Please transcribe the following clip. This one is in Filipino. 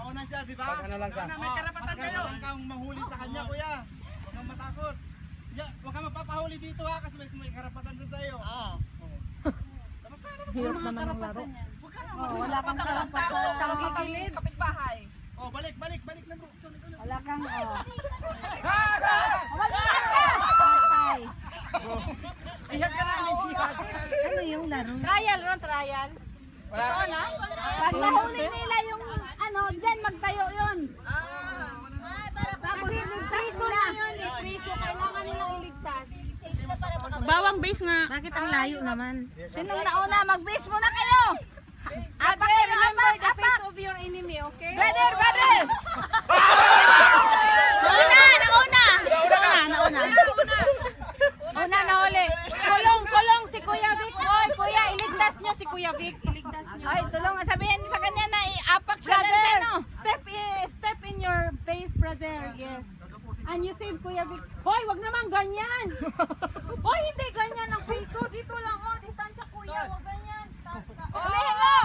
Nauna siya, di ba? Ano lang ka? May karapatan Mas kayo. karapatan kang mahuli sa kanya, kuya. Huwag kang matakot. Huwag kang mapapahuli dito ha, kasi may karapatan doon sa iyo. Oo. Labas na. Hirap naman ng laro. Huwag ka na. Wala kang karapatan. Sa gigilid. Kapitbahay. Oh, balik na bro. Wala kang, Mag-iyak ka! Patay. Iyak ka na, iyak. Ano yung laro? Trial, Ron, trial. Ito na? Pag nahuli nila yung, dyan magtayo yun. Tapos iligtas nila. Priso, kailangan nilang iligtas. Bawang base nga. Bakit ang layo naman? Sinong nauna? Mag-base muna kayo! Apak Brother, kayo, remember apak, the apak! face of your enemy, okay? Brother, brother! Nauna. Una na uli. Kulong si Kuya Vic. Oy, Kuya, iligtas nyo si Kuya Vic. Iligtas nyo. Ay, tulungan sabihin niyo sa kanya na iapak siya dun sa ano. Step in your base, brother. Yes. And you save Kuya Vic. Hoy, wag naman ganyan. Hoy, hindi ganyan ang piso. Dito lang, oh. Distansya, Kuya. Wag ganyan. Ulihin mo!